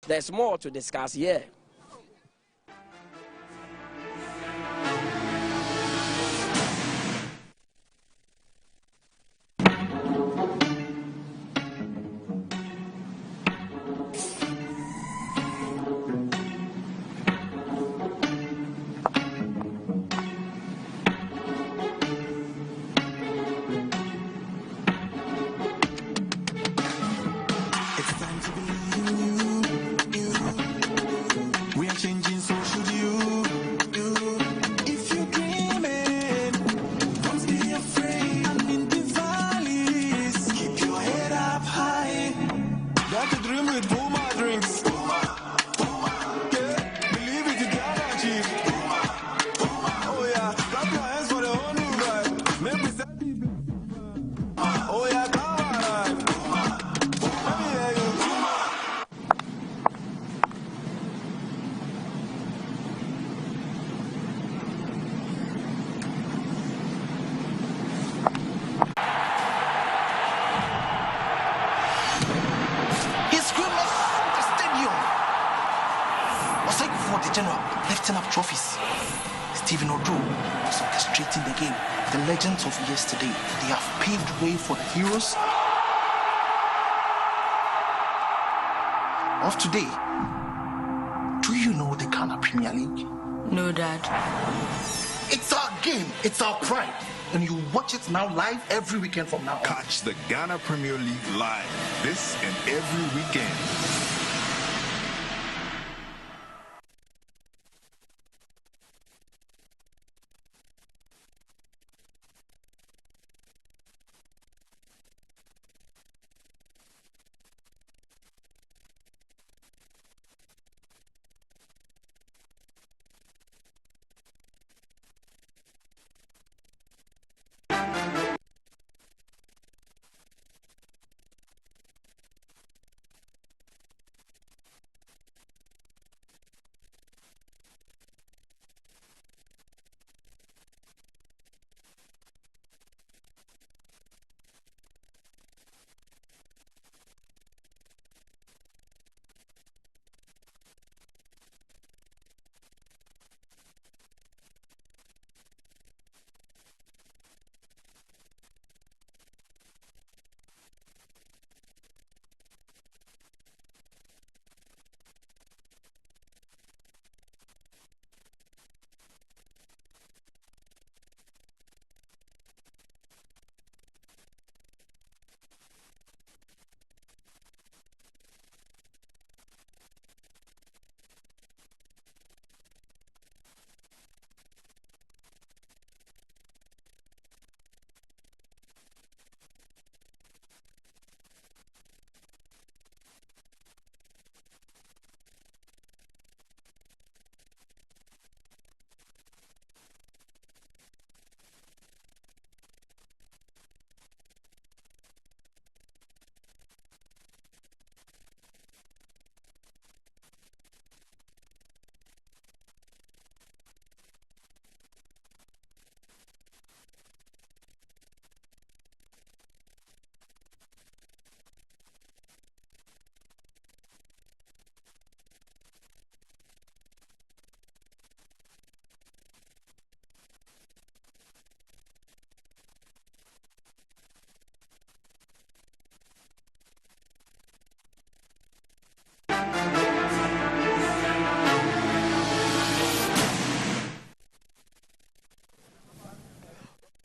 There's more to discuss here. Of yesterday, they have paved way for the heroes of today. Do you know the Ghana Premier League? No, Dad. It's our game, it's our pride, and you watch it now live every weekend from now on. Catch the Ghana Premier League live this and every weekend.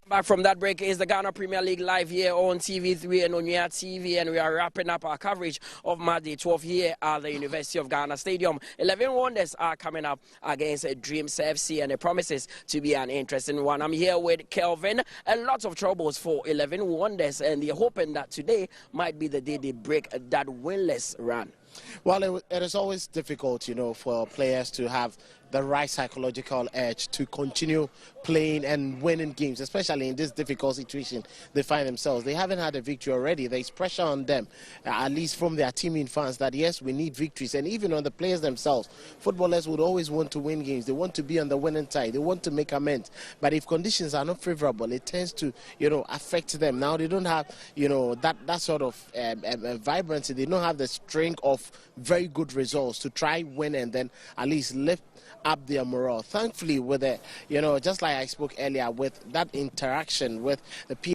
Back from that break is the Ghana Premier League live here on TV3 and Onuya TV, and we are wrapping up our coverage of Match Day 12 here at the University of Ghana Stadium. 11 Wonders are coming up against Dreams FC, and it promises to be an interesting one. I'm here with Kelvin, and lots of troubles for 11 Wonders, and they're hoping that today might be the day they break that winless run. Well, it is always difficult, for players to have the right psychological edge to continue playing and winning games, especially in this difficult situation they find themselves. They haven't had a victory already. There's pressure on them, at least from their teaming fans, that yes, we need victories. And even on the players themselves, footballers would always want to win games. They want to be on the winning side. They want to make amends. But if conditions are not favorable, it tends to, affect them. Now they don't have, that sort of vibrancy. They don't have the string of very good results to try win and then at least lift up their morale. Thankfully, with the, just like I spoke earlier, with that interaction with the people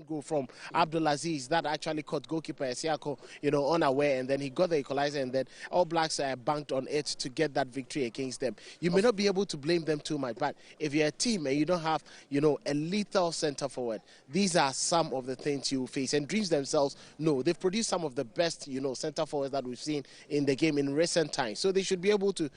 go from Abdulaziz that actually caught goalkeeper Esiako, unaware, and then he got the equalizer, and then All Blacks banked on it to get that victory against them. You may not be able to blame them too much, but if you're a team and you don't have, a lethal centre forward, these are some of the things you face. And Dreams themselves, no, they've produced some of the best, centre forwards that we've seen in the game in recent times. So they should be able to,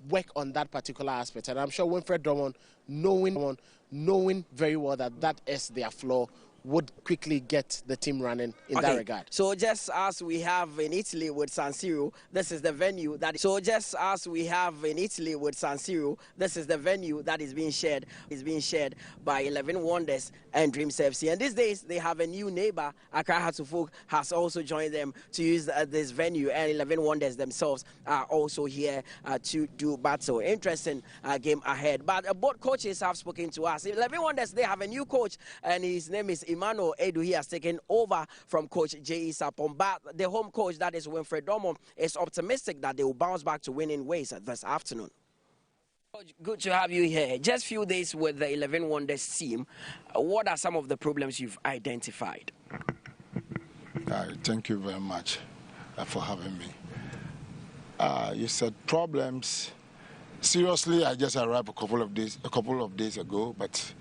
work on that particular aspect. And I'm sure Winfred Drummond, knowing very well that is their flaw, would quickly get the team running in that regard. So just as we have in Italy with San Siro, this is the venue that is being shared by 11 Wonders and Dreams FC. And these days they have a new neighbor. Accra Hatufuk has also joined them to use this venue, and 11 Wonders themselves are also here to do battle. Interesting game ahead. But both coaches have spoken to us. 11 Wonders, they have a new coach, and his name is Emmanuel Edu. He has taken over from Coach J.E. Sapon. But the home coach, that is Winfred Drummond, is optimistic that they will bounce back to winning ways this afternoon. Coach, good to have you here. Just few days with the 11 Wonders team. What are some of the problems you've identified? Thank you very much for having me. You said problems. Seriously, I just arrived a couple of days ago, but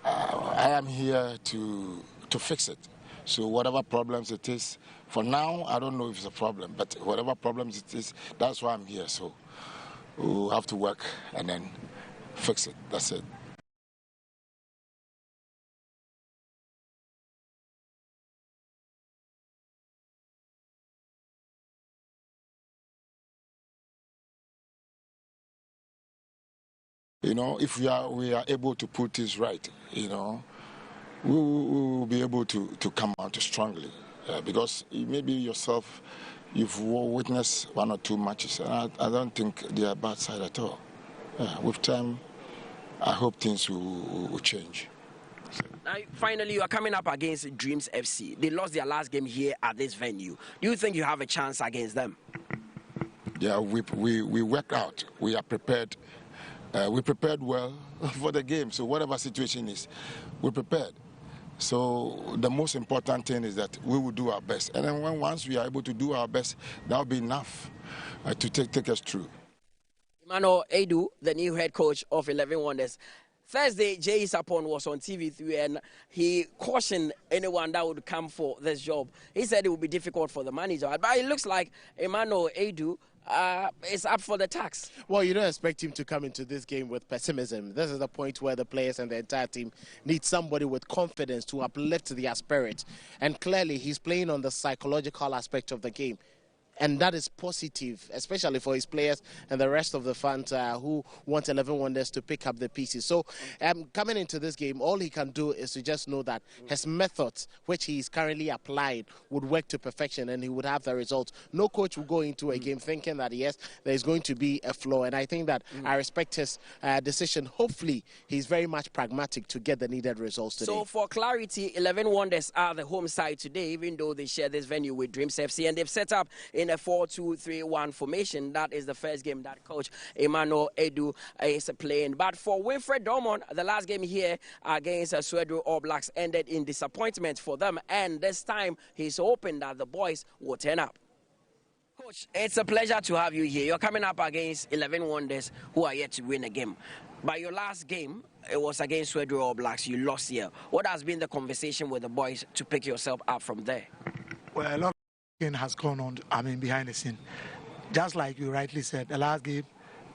I am here to fix it. So whatever problems it is, for now, I don't know if it's a problem, but whatever problems it is, that's why I'm here. So we'll have to work and then fix it. That's it. If we are able to put this right, we will be able to come out strongly. Because maybe yourself, you've witnessed one or two matches, and I don't think they are bad side at all. With time, I hope things will change. Now, finally, you are coming up against Dreams FC. They lost their last game here at this venue. Do you think you have a chance against them? Yeah, we worked out. We are prepared. We prepared well for the game, so whatever situation is, we're prepared. So the most important thing is that we will do our best. And then once we are able to do our best, that will be enough to take us through. Emmanuel Edu, the new head coach of 11 Wonders. Thursday, J.E. Sapon was on TV3 and he cautioned anyone that would come for this job. He said it would be difficult for the manager. But it looks like Emmanuel Edu is up for the tax. Well, you don't expect him to come into this game with pessimism. This is the point where the players and the entire team need somebody with confidence to uplift their spirit. And clearly, he's playing on the psychological aspect of the game. And that is positive, especially for his players and the rest of the fans who want 11 Wonders to pick up the pieces. So coming into this game, all he can do is to just know that his methods, which he is currently applied, would work to perfection and he would have the results. No coach will go into a game thinking that, yes, there is going to be a flaw. And I think that I respect his decision. Hopefully, he's very much pragmatic to get the needed results today. So for clarity, 11 Wonders are the home side today, even though they share this venue with Dreams FC. And they've set up in in a 4-2-3-1 formation. That is the first game that coach Emmanuel Edu is playing. But for Wilfred Dormon, the last game here against Swedru All Blacks ended in disappointment for them, and this time he's hoping that the boys will turn up. Coach, it's a pleasure to have you here. You're coming up against 11 Wonders who are yet to win a game. But your last game, it was against Swedru All Blacks. You lost here. What has been the conversation with the boys to pick yourself up from there? Well, a lot of things has gone on, behind the scene. Just like you rightly said, the last game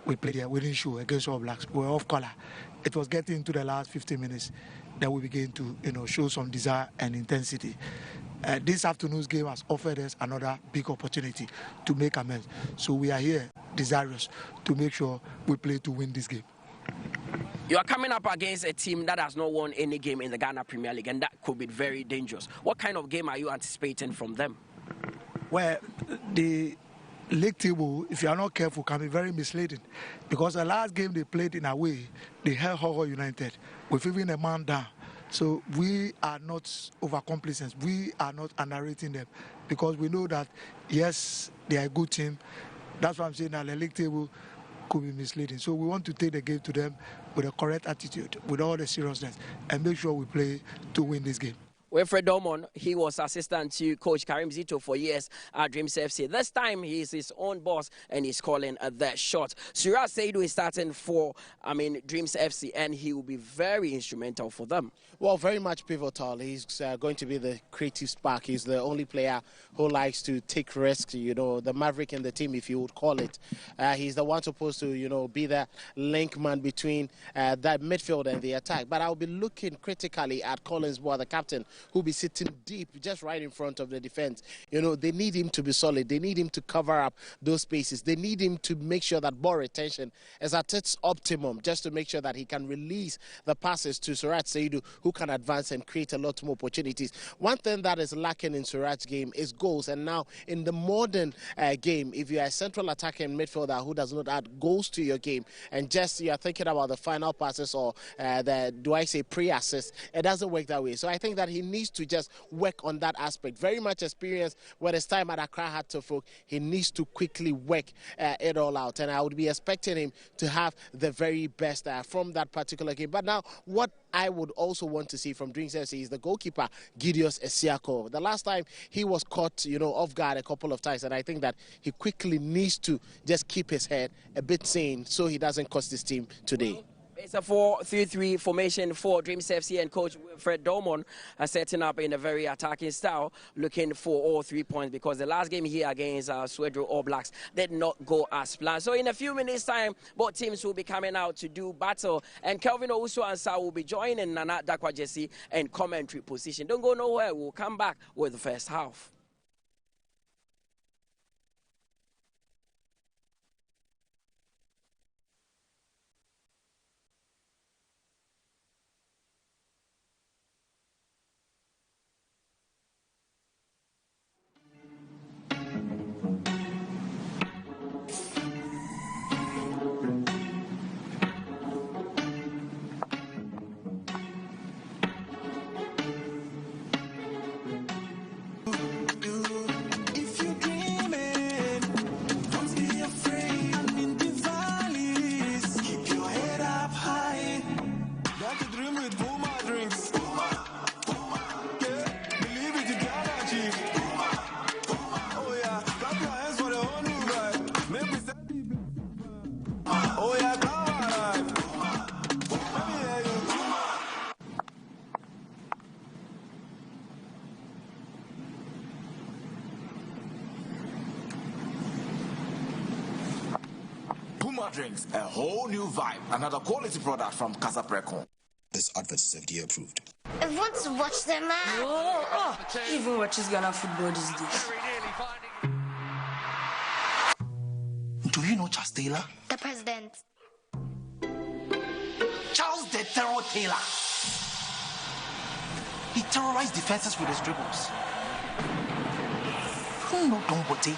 we played here, we didn't show against All Blacks. We were off color. It was getting into the last 15 minutes that we began to, show some desire and intensity. This afternoon's game has offered us another big opportunity to make amends. So we are here desirous to make sure we play to win this game. You are coming up against a team that has not won any game in the Ghana Premier League, and that could be very dangerous. What kind of game are you anticipating from them? Well, the league table, if you are not careful, can be very misleading, because the last game they played in away, they held Hoho United with even a man down. So we are not overcomplacent. We are not underrating them, because we know that, yes, they are a good team. That's why I'm saying that the league table could be misleading. So we want to take the game to them with a correct attitude, with all the seriousness, and make sure we play to win this game. Wilfred Dormon, he was assistant to Coach Karim Zito for years at Dreams FC. This time, he is his own boss, and he's calling that shot. Surat Saidu is starting for, Dreams FC, and he will be very instrumental for them. Well, very much pivotal. He's going to be the creative spark. He's the only player who likes to take risks, the maverick in the team, if you would call it. He's the one supposed to, be the link man between that midfield and the attack. But I'll be looking critically at Collins Boy, the captain, who'll be sitting deep, just right in front of the defense. They need him to be solid. They need him to cover up those spaces. They need him to make sure that ball retention is at its optimum, just to make sure that he can release the passes to Surat Saidu, who can advance and create a lot more opportunities. One thing that is lacking in Surat's game is goals. And now in the modern game, if you are a central attacking midfielder who does not add goals to your game, and just you are thinking about the final passes or pre-assist, it doesn't work that way. So I think that he needs to just work on that aspect. Very much experienced with his time at Accra Hatterfolk. He needs to quickly work it all out. And I would be expecting him to have the very best from that particular game. But now, what I would also want to see from Dreams FC is the goalkeeper, Gideos Esiako. The last time he was caught, off guard a couple of times, and I think that he quickly needs to just keep his head a bit sane so he doesn't cost his team today. It's a 4-3-3 formation for Dreams FC, and Coach Wilfred Dormon setting up in a very attacking style, looking for all 3 points, because the last game here against Swedru All Blacks did not go as planned. So in a few minutes' time, both teams will be coming out to do battle, and Kelvin Owusu-Ansah will be joining Nana Dakwajesi in commentary position. Don't go nowhere. We'll come back with the first half. Drinks, a whole new vibe. Another quality product from Casa Precon. This advert is FDA approved. I want to watch the match. Even watches Ghana football these days. Do you know Charles Taylor? The president. Charles the Terror Taylor. He terrorized defenses with his dribbles. Who know Don Bote?